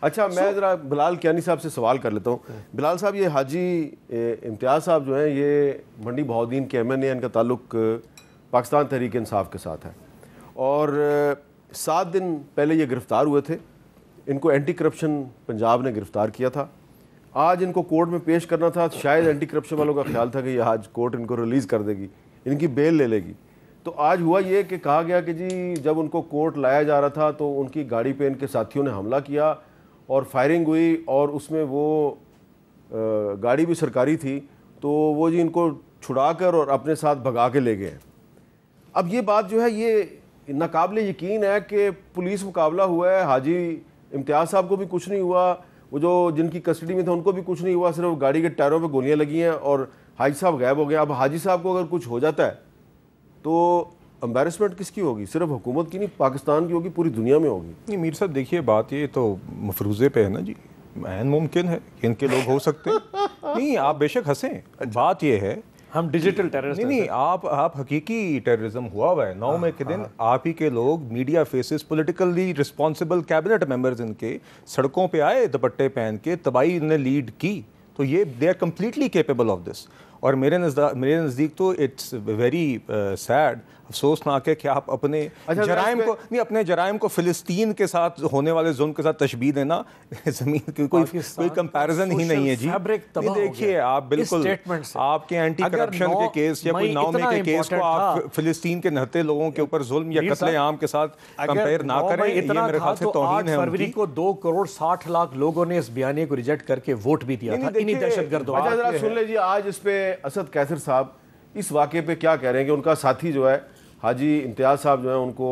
اچھا میں ذرا بلال کیانی صاحب سے سوال کر لیتا ہوں. بلال صاحب یہ حاجی امتیاز صاحب جو ہیں یہ منڈی بہاؤالدین کے ایم این اے، ان کا تعلق پاکستان تحریک انصاف کے ساتھ ہے، اور 7 دن پہلے یہ گرفتار ہوئے تھے. ان کو اینٹی کرپشن پنجاب نے گرفتار کیا تھا. آج ان کو کورٹ میں پیش کرنا تھا. شاید اینٹی کرپشن والوں کا خیال تھا کہ یہ آج کورٹ ان کو ریلیز کر دے گی، ان کی بیل لے لے گی. تو آج ہوا یہ کہ کہا گیا کہ جی جب ان کو کورٹ لایا جا رہا تھا تو ان کی گاڑی پہ ان کے ساتھیوں نے حملہ کیا اور فائرنگ ہوئی، اور اس میں وہ گاڑی بھی سرکاری تھی، تو وہ جی ان کو چھڑا کر اور اپنے ساتھ بھگا کے لے گئے. اب یہ بات جو ہے یہ ناقابل یقین ہے کہ پولیس مقابلہ ہوا ہے، حاجی امتیاز صاحب کو بھی کچھ نہیں ہوا، وہ جو جن کی کسٹڈی میں تھے ان کو بھی کچھ نہیں ہوا، صرف گاڑی کے ٹائروں پہ گولیاں لگی ہیں اور حاجی صاحب غائب ہو گئے. اب حاجی صاحب کو اگر کچھ ہو جاتا ہے تو امبیرسمنٹ کس کی ہوگی؟ صرف حکومت کی نہیں، پاکستان کی ہوگی، پوری دنیا میں ہوگی. نہیں میر صاحب دیکھیے بات یہ تو مفروضے پہ ہے نا جی، عین ممکن ہے کہ ان کے لوگ ہو سکتے ہیں. نہیں آپ بے شک ہنسیں، بات یہ ہے ہم ڈیجیٹل ٹیررسٹ نہیں آپ حقیقی ٹیررزم ہوا ہے. 9 مئی کے دن آپ ہی کے لوگ media faces, politically responsible cabinet members ان کے سڑکوں پہ آئے دوپٹے پہن کے، تباہی انہوں نے لیڈ کی. تو یہ they are completely capable of this. اور میرے نزدیک تو اٹس ویری سیڈ، افسوسناک ہے کہ آپ اپنے جرائم کو فلسطین کے ساتھ ہونے والے ظلم کے ساتھ تشبیہ دینا، زمین کی کوئی کمپیریزن ہی نہیں ہے جی. دیکھیے آپ بالکل آپ کے اینٹی کرپشن کے کیس یا کوئی 9 مئی کے کیس کو آپ فلسطین کے نہتے لوگوں کے اوپر ظلم یا قتل عام کے ساتھ کمپیئر نہ کریں. یہ میرے خیال سے توہین ہے. 8 فروری کو 2.60 کروڑ لوگوں نے اس بیانیے کو ریجیکٹ کر کے ووٹ بھی دیا تھا انہی دہشت گردوں. اچھا ذرا سن لے جی آج اس پہ اسد کیسر صاحب اس واقعے پہ کیا کہہ رہے ہیں کہ ان کا ساتھی جو ہے حاجی امتیاز صاحب جو ہیں ان کو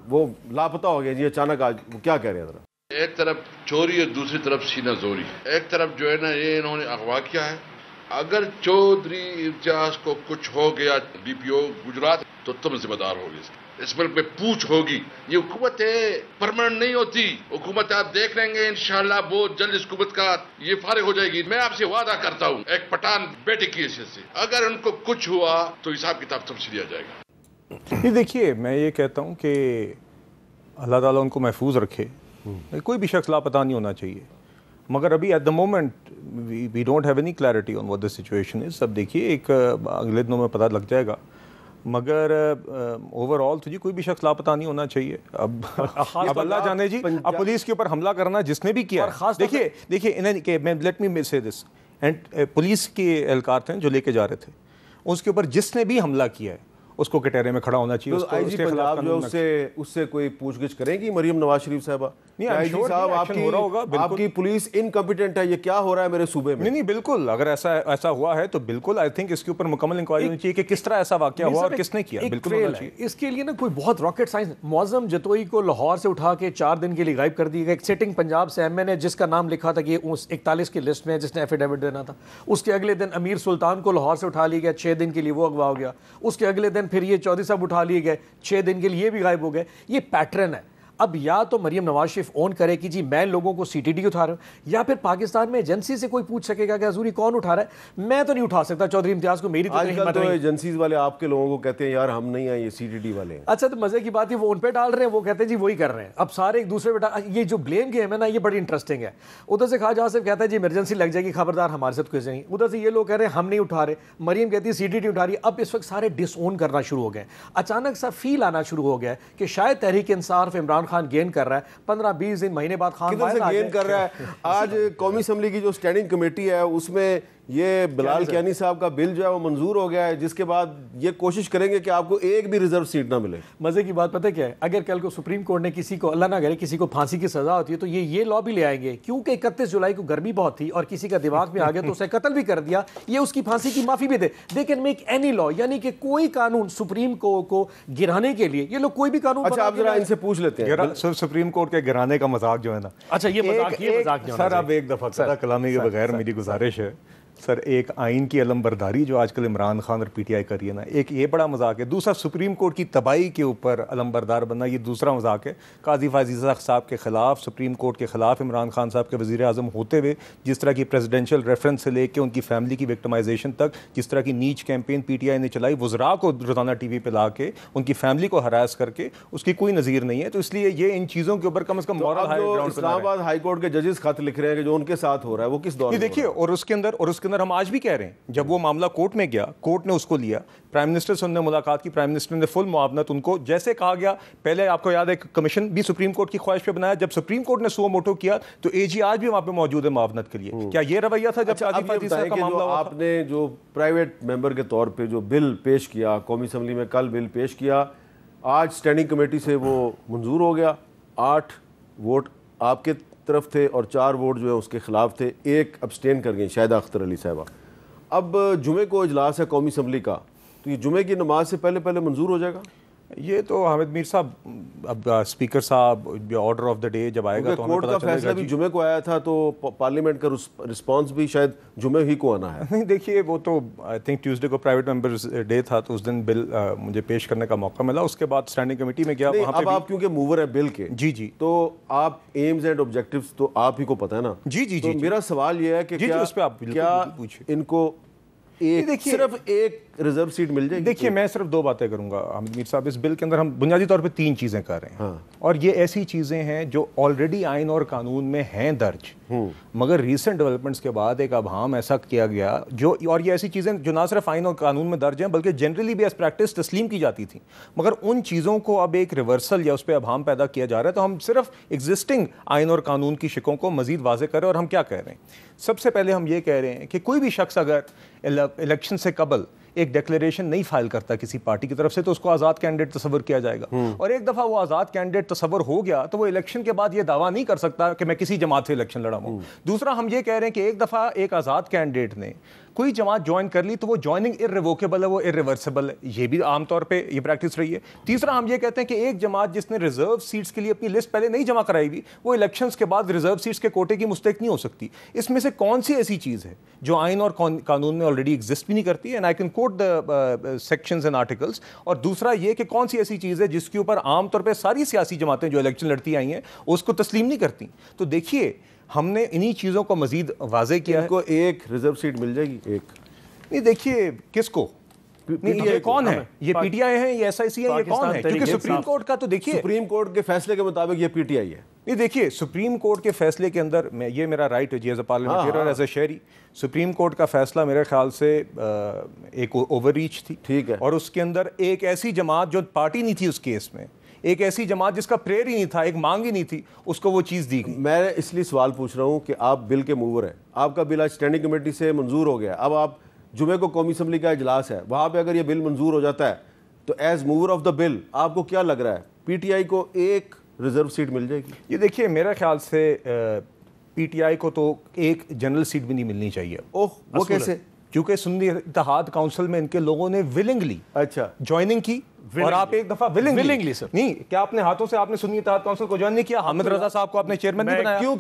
وہ لاپتہ ہو گیا جی اچانک. آج وہ کیا کہہ رہے ہیں ذرا؟ ایک طرف چوری ہے، دوسری طرف سینہ زوری. ایک طرف جو ہے نا یہ انہوں نے اغوا کیا ہے. اگر چودھری امتیاز کو کچھ ہو گیا ڈی پی او گجرات تو تم ذمہ دار ہوگی. اس ملک میں پوچھ ہوگی. یہ حکومت پرماننٹ نہیں ہوتی. حکومت آپ دیکھ لیں گے انشاءاللہ بہت جلد اس حکومت کا یہ فارغ ہو جائے گی. میں آپ سے وعدہ کرتا ہوں ایک پٹھان بیٹے کی حیثیت سے اگر ان کو کچھ ہوا تو حساب کتاب سب سے لیا جائے گا. یہ دیکھیے میں یہ کہتا ہوں کہ اللہ تعالیٰ ان کو محفوظ رکھے. کوئی بھی شخص لاپتہ نہیں ہونا چاہیے، مگر ابھی at the moment we don't have any clarity on what the situation is. اب دیکھیے ایک اگلے دنوں میں پتہ لگ جائے گا، مگر اوور آل تو جی کوئی بھی شخص لاپتہ نہیں ہونا چاہیے. اب اللہ جانے جی اب پولیس کے اوپر حملہ کرنا جس نے بھی کیا، دیکھیے لیٹ می سے دس، پولیس کے اہلکار تھے جو لے کے جا رہے تھے، اس کے اوپر جس نے بھی حملہ کیا ہے اس کو کٹہرے میں کھڑا ہونا چاہیے. آئی جی پنجاب جو اس سے کوئی پوچھ گچھ کرے گی مریم نواز شریف صاحبہ؟ آئی جی صاحب آپ کی پولیس انکمپیٹنٹ ہے، یہ کیا ہو رہا ہے میرے صوبے میں؟ نہیں بالکل، اگر ایسا ہوا ہے تو بالکل آئی تھنک اس کے اوپر مکمل انکوائری ہونی چاہیے کہ کس طرح ایسا واقعہ ہوا اور کس نے کیا. بالکل ہونا چاہیے. اس کے لیے نا کوئی بہت راکٹ سائنس. معظم جتوئی کو لاہور سے اٹھا کے 4 دن کے لیے غائب کر دیا گیا. ایک سٹنگ پنجاب سے ایم این اے جس کا نام لکھا تھا کہ 41 کی لسٹ میں جس نے ایفیڈیوٹ دینا تھا، اس کے اگلے دن امیر سلطان کو لاہور سے اٹھا لیا گیا 6 دن کے لیے، وہ اغوا ہو گیا. اس کے اگلے دن پھر یہ چودھری صاحب اٹھا لیے گئے 6 دن کے لیے، یہ بھی غائب ہو گئے. یہ پیٹرن ہے. اب یا تو مریم نواز شریف اون کرے کہ جی میں لوگوں کو سی ٹی ڈی اٹھا رہا ہوں، یا پھر پاکستان میں ایجنسی سے کوئی پوچھ سکے گا کہ حضوری کون اٹھا رہا ہے. میں تو نہیں اٹھا سکتا چودھری امتیاز کو، میری تو ہمت نہیں. ایجنسیز والے آپ کے لوگوں کو کہتے ہیں یار ہم نہیں ہیں، یہ سی ٹی ڈی والے ہیں. اچھا تو مزے کی بات ہے وہ ان پہ ڈال رہے ہیں، وہ کہتے ہیں جی وہی کر رہے ہیں. اب سارے ایک دوسرے پہ یہ جو بلیم گیم ہے نا یہ بڑی انٹرسٹنگ ہے. ادھر سے خواجہ آصف کہتا ہے جی ایمرجنسی لگ جائے گی، خبردار ہمارے ساتھ کوئی نہیں. ادھر سے یہ لوگ کہہ رہے ہیں ہم نہیں اٹھا رہے، مریم کہتی ہے سی ٹی ڈی اٹھا رہی ہے. اب اس وقت سارے ڈس اون کرنا شروع ہو گئے. اچانک سا فیل آنا شروع ہو گیا کہ شاید تحریک انصاف عمران خان گین کر رہا ہے. 15-20 دن مہینے بعد خان کدھر سے گین کر رہا ہے. آج قومی اسمبلی کی جو اسٹینڈنگ کمیٹی ہے اس میں یہ بلال کیانی صاحب کا بل جو ہے وہ منظور ہو گیا ہے، جس کے بعد یہ کوشش کریں گے کہ آپ کو ایک بھی ریزرو سیٹ نہ ملے. مزے کی بات پتہ کیا ہے، اگر کل کو سپریم کورٹ نے کسی کو اللہ نہ کرے کسی کو پھانسی کی سزا ہوتی ہے تو یہ لا بھی لے آئیں گے، کیونکہ 31 جولائی کو گرمی بہت تھی اور کسی کا دماغ میں آ گیا تو اسے قتل بھی کر دیا، یہ اس کی پھانسی کی معافی بھی دے. They can make any law, یعنی کہ کوئی قانون سپریم کورٹ کو گرانے کے لیے یہ لوگ کوئی بھی قانون. اچھا آپ ذرا ان سے پوچھ لیتے ہیں سپریم کورٹ کے گرانے کا مذاق جو ہے نا. اچھا یہ مذاق سر اب ایک دفعہ کلامی کے بغیر میری گزارش ہے سر ایک آئین کی علمبرداری جو آج کل عمران خان اور پی ٹی آئی کر رہی ہے نا، ایک یہ بڑا مذاق ہے. دوسرا سپریم کورٹ کی تباہی کے اوپر علمبردار بننا، یہ دوسرا مذاق ہے. قاضی فائزہ صاحب کے خلاف، سپریم کورٹ کے خلاف عمران خان صاحب کے وزیر اعظم ہوتے ہوئے جس طرح کی پریزیڈینشیل ریفرنس سے لے کے ان کی فیملی کی وکٹمائزیشن تک، جس طرح کی نیچ کیمپین پی ٹی آئی نے چلائی وزراء کو روزانہ ٹی وی پہ لا کے ان کی فیملی کو ہراس کر کے، اس کی کوئی نظیر نہیں ہے. تو اس لیے یہ ان چیزوں کے اوپر کم از کم مورل ہائی گراؤنڈ. اسلام آباد ہائی کورٹ کے ججز خط لکھ رہے ہیں کہ جو ان کے ساتھ ہو رہا ہے وہ کس دور میں دیکھیے، اور اس کے اندر ہم آج بھی کہہ رہے ہیں جب وہ معاملہ کورٹ میں گیا، کورٹ نے اس کو لیا، پرائم منسٹر سے انہوں نے ملاقات کی، پرائم منسٹر نے فل معاونت ان کو جیسے کہا گیا. پہلے آپ کو یاد ہے کمیشن بھی سپریم کورٹ کی خواہش پہ بنایا، جب سپریم کورٹ نے سو موٹو کیا تو اے جی آج بھی وہاں پہ موجود ہے معاونت کے لیے. کیا یہ رویہ تھا جب قاضی فائزہ صاحب کا معاملہ ہوا؟ آپ نے جو پرائیویٹ ممبر کے طور پہ جو بل پیش کیا قومی اسمبلی میں، کل بل پیش کیا، آج اسٹینڈنگ کمیٹی سے وہ منظور ہو گیا. 8 ووٹ آپ کے طرف تھے اور 4 ووٹ جو ہے اس کے خلاف تھے، 1 ابسٹین کر گئی شاہدہ اختر علی صاحبہ. اب جمعے کو اجلاس ہے قومی اسمبلی کا، تو یہ جمعے کی نماز سے پہلے منظور ہو جائے گا؟ یہ تو حامد میر صاحب، اب اسپیکر صاحب آرڈر آف دا ڈے جب آئے گا تو ہمیں کورٹ کا فیصلہ بھی جمعے کو آیا تھا، تو پارلیمنٹ کا رسپانس بھی شاید جمعے ہی کو آنا ہے. نہیں دیکھیے، وہ تو آئی تھنک ٹیوزڈے کو پرائیویٹ ممبرز ڈے تھا تو اس دن بل مجھے پیش کرنے کا موقع ملا. اس کے بعد اسٹینڈنگ کمیٹی میں گیا. اب آپ کیونکہ موور ہیں بل کے، جی تو آپ ایمز اینڈ آبجیکٹیوز تو آپ ہی کو پتہ ہے نا. جی تو میرا سوال یہ ہے کہ کیا ان کو صرف ایک ریزرو سیٹ مل جائے گی؟ دیکھیے، میں صرف 2 باتیں کروں گا حامد میر صاحب. اس بل کے اندر ہم بنیادی طور پہ 3 چیزیں کر رہے ہیں، اور یہ ایسی چیزیں ہیں جو آلریڈی آئین اور قانون میں ہیں درج، مگر ریسنٹ ڈیولپمنٹس کے بعد ایک ابہام ایسا کیا گیا اور یہ ایسی چیزیں جو نہ صرف آئین اور قانون میں درج ہیں بلکہ جنرلی بھی ایز پریکٹس تسلیم کی جاتی تھیں، مگر ان چیزوں کو اب ایک ریورسل یا اس پہ ابہام پیدا کیا جا رہا ہے. تو ہم صرف ایگزسٹنگ آئین اور قانون کی شکوں کو مزید واضح کریں. اور ہم کیا کہہ رہے ہیں؟ سب سے پہلے ہم یہ کہہ رہے ہیں کہ کوئی بھی شخص اگر الیکشن سے قبل ایک ڈیکلیریشن نہیں فائل کرتا کسی پارٹی کی طرف سے تو اس کو آزاد کینڈیڈیٹ تصور کیا جائے گا. اور ایک دفعہ وہ آزاد کینڈیڈیٹ تصور ہو گیا تو وہ الیکشن کے بعد یہ دعویٰ نہیں کر سکتا کہ میں کسی جماعت سے الیکشن لڑا ہوں. دوسرا ہم یہ کہہ رہے ہیں کہ ایک دفعہ ایک آزاد کینڈیڈیٹ نے کوئی جماعت جوائن کر لی تو وہ جوائننگ ارریووکیبل ہے، وہ ارریورسیبل ہے. یہ بھی عام طور پہ یہ پریکٹس رہی ہے. تیسرا ہم یہ کہتے ہیں کہ ایک جماعت جس نے ریزرو سیٹس کے لیے اپنی لسٹ پہلے نہیں جمع کرائی ہوئی، وہ الیکشنز کے بعد ریزرو سیٹس کے کوٹے کی مستحق نہیں ہو سکتی. اس میں سے کون سی ایسی چیز ہے جو آئین اور قانون میں آلریڈی ایگزسٹ بھی نہیں کرتی ہے، and I can quote the sections and articles. اور دوسرا یہ کہ کون سی ایسی چیز ہے جس کے اوپر عام طور پہ ساری سیاسی جماعتیں جو الیکشن لڑتی آئی ہیں اس کو تسلیم نہیں کرتی. تو دیکھیے، ہم نے انہی چیزوں کو مزید واضح کیا ہے. ان کو ایک ریزرو سیٹ مل جائے گی؟ ایک نہیں، دیکھیے کس کو، یہ کون ہے؟ یہ پی ٹی آئی ہے، یہ ایس آئی سی ہے، یہ کون ہے؟ کیونکہ سپریم کورٹ کا تو دیکھیے، سپریم کورٹ کے فیصلے کے مطابق یہ پی ٹی آئی ہے. نہیں دیکھیے، سپریم کورٹ کے فیصلے کے اندر یہ میرا رائٹ ہے جی ایز اے پارلیمنٹیرین اور ایز اے شہری. سپریم کورٹ کا فیصلہ میرے خیال سے ایک اوور ریچ تھی، ٹھیک ہے، اور اس کے اندر ایک ایسی جماعت جو پارٹی نہیں تھی اس کیس میں، ایک ایسی جماعت جس کا پریئر ہی نہیں تھا، ایک مانگ ہی نہیں تھی، اس کو وہ چیز دی گئی. میں اس لیے سوال پوچھ رہا ہوں کہ آپ بل کے موور ہیں، آپ کا بل آج اسٹینڈنگ کمیٹی سے منظور ہو گیا. اب آپ جمعے کو قومی اسمبلی کا اجلاس ہے، وہاں پہ اگر یہ بل منظور ہو جاتا ہے تو ایز موور آف دا بل آپ کو کیا لگ رہا ہے پی ٹی آئی کو ایک ریزرو سیٹ مل جائے گی؟ یہ دیکھیے، میرے خیال سے پی ٹی آئی کو تو ایک جنرل سیٹ بھی نہیں ملنی چاہیے. وہ کیسے؟ کیونکہ سنی اتحاد کونسل میں ان کے لوگوں نے ولنگلی جوائننگ کی، اور آپ ایک دفعہ ولنگلی نہیں، کیا اپنے ہاتھوں سے آپ نے سنی اتحاد کونسل کو جوائن نہیں کیا؟ حامد رضا صاحب کو آپ نے چیئرمین نہیں بنایا. کیوں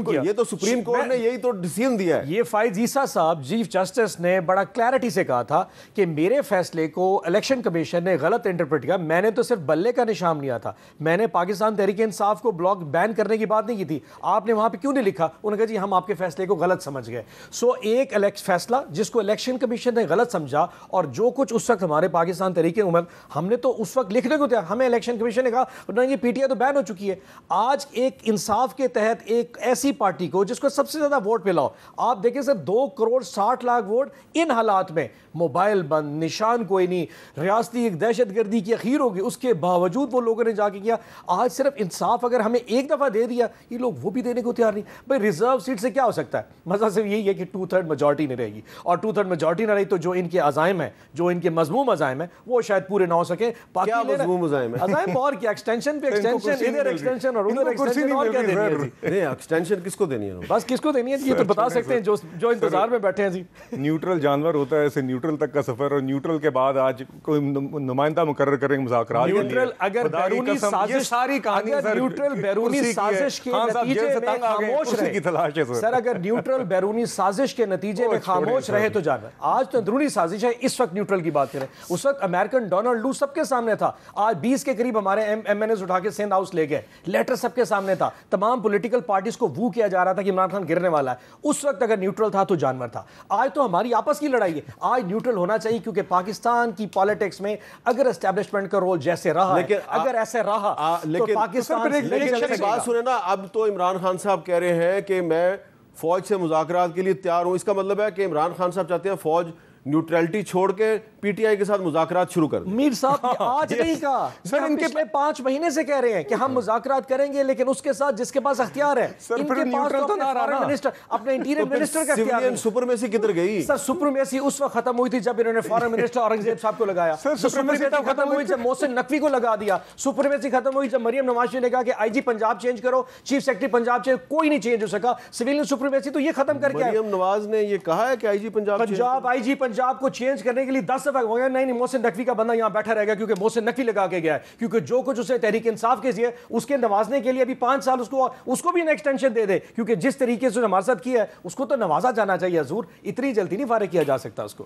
کیا؟ یہ تو سپریم کورٹ نے یہی تو ڈیسیژن دیا ہے. یہ فائز عیسیٰ صاحب چیف جسٹس نے بڑا کلیئرٹی سے کہا تھا کہ میرے فیصلے کو الیکشن کمیشن نے غلط انٹرپریٹ کیا. میں نے تو صرف بلے کا نشان لیا تھا، میں نے پاکستان تحریک انصاف کو بلاک بین کرنے کی بات نہیں کی تھی. آپ نے وہاں پہ کیوں نہیں لکھا؟ انہوں نے کہا جی ہم آپ کے فیصلے کو غلط سمجھ گئے. سو ایک فیصلہ جس کو الیکشن کمیشن نے غلط سمجھا، اور جو کچھ اس وقت ہمارے پاکستان تحریک ہم نے تو اس وقت لکھنے کو تھا، ہمیں الیکشن کمیشن نے کہا نہیں یہ پی ٹی آئی تو بین ہو چکی ہے. آج ایک انصاف کے تحت ایک ایسی پارٹی کو جس کو سب سے زیادہ ووٹ ملا ہو، آپ دیکھیں سر 2.60 کروڑ ووٹ، ان حالات میں موبائل بند، نشان کوئی نہیں، ریاستی ایک دہشت گردی کی اخیر ہوگی، اس کے باوجود وہ لوگوں نے جا کے کیا. آج صرف انصاف اگر ہمیں ایک دفعہ دے دیا، یہ لوگ وہ بھی دینے کو تیار نہیں. بھائی ریزرو سیٹ سے کیا ہو سکتا ہے؟ مسئلہ صرف یہی ہے کہ 2/3 میجورٹی نہیں رہے گی، اور 2/3 میجورٹی نہ رہی تو جو ان کے عزائم ہیں، جو ان کے مضموم عزائم ہیں، وہ شاید پورے نہ ہو سکے. کیا مضمون عزائم ہے؟ عزائم اور کیا ایکسٹینشن پہ ایکسٹینشن, ادھر ایکسٹینشن اور ادھر ایکسٹینشن, اور کیا دینی ہے جی؟ نہیں ایکسٹینشن کس کو دینی ہے؟ بس کس کو دینی ہے یہ تو بتا سکتے ہیں جو انتظار میں بیٹھے ہیں جی. نیوٹرل جانور ہوتا ہے ایسے نیوٹرل تک کا سفر, اور نیوٹرل کے بعد آج کوئی نمائندہ مقرر کریں گے مذاکرات. نیوٹرل اگر بیرونی سازش, ساری کہانی اگر نیوٹرل بیرونی سازش کے نتیجے میں خاموش رہے, کی تلاش ہے سر اگر نیوٹرل بیرونی سازش کے نتیجے میں خاموش رہے تو جانور. آج تو اندرونی سازش ہے, اس وقت نیوٹرل کی بات کریں. اس وقت امریکن ڈونلڈ لو سب کے سامنے تھا. آج 20 کے قریب ہمارے ایم این ایز اٹھا کے سندھ ہاؤس لے گئے, لیٹر سب کے سامنے تھا. تمام پولیٹیکل پارٹیز کو وو کیا جا رہا تھا کہ عمران خان گرنے والا ہے. اس وقت اگر نیوٹرل تھا تو جانور تھا. آج تو ہماری آپس کی لڑائی ہے. آج نیوٹرل ہونا چاہیے کیونکہ پاکستان کی پالیٹکس میں اگر اسٹیبلشمنٹ کا رول جیسے رہا ہے, اگر ایسے رہا تو پاکستان بات سنیں نا. اب تو عمران خان صاحب کہہ رہے ہیں کہ میں فوج سے مذاکرات کے لیے تیار ہوں. اس کا مطلب ہے کہ عمران خان صاحب چاہتے ہیں فوج نیوٹرلٹی چھوڑ کے پی ٹی آئی کے ساتھ مذاکرات شروع کر دیں. میر صاحب آج نہیں کہا سر, ان کے 5 مہینے سے کہہ رہے ہیں کہ ہم مذاکرات کریں گے, لیکن اس کے ساتھ جس کے پاس اختیار ہے, ان کے پاس تو اپنے فارن منسٹر, اپنے انٹیریئر منسٹر کا اختیار ہے. سپرمیسی کدھر گئی سر؟ سپرمیسی اس وقت ختم ہوئی تھی جب انہوں نے فارن منسٹر اورنگزیب صاحب کو لگایا. سپرمیسی ختم ہوئی جب محسن نقوی کو لگا دیا. سپرمیسی ختم ہوئی جب مریم نواز نے کہا کہ آئی جی پنجاب چینج کرو, چیف سیکرٹری پنجاب چینج, کوئی نہیں چینج ہو سکا. سویلین سپرمیسی تو یہ ختم کر کے مریم نواز نے یہ کہا ہے کہ آئی جی پنجاب آئی جی پنجاب کو چینج کرنے کے لیے 10 دفعہ ہو گیا. نہیں محسن نقوی کا بندہ یہاں بیٹھا رہے گا کیونکہ محسن نقوی لگا کے گیا ہے, کیونکہ جو کچھ اسے تحریک انصاف کے ذریعے اس کے نوازنے کے لیے ابھی 5 سال اس کو بھی ایکسٹینشن دے دے, کیونکہ جس طریقے سے ہمارے ساتھ کیا ہے اس کو تو نوازا جانا چاہیے. حضور اتنی جلدی نہیں فارغ کیا جا سکتا اس کو.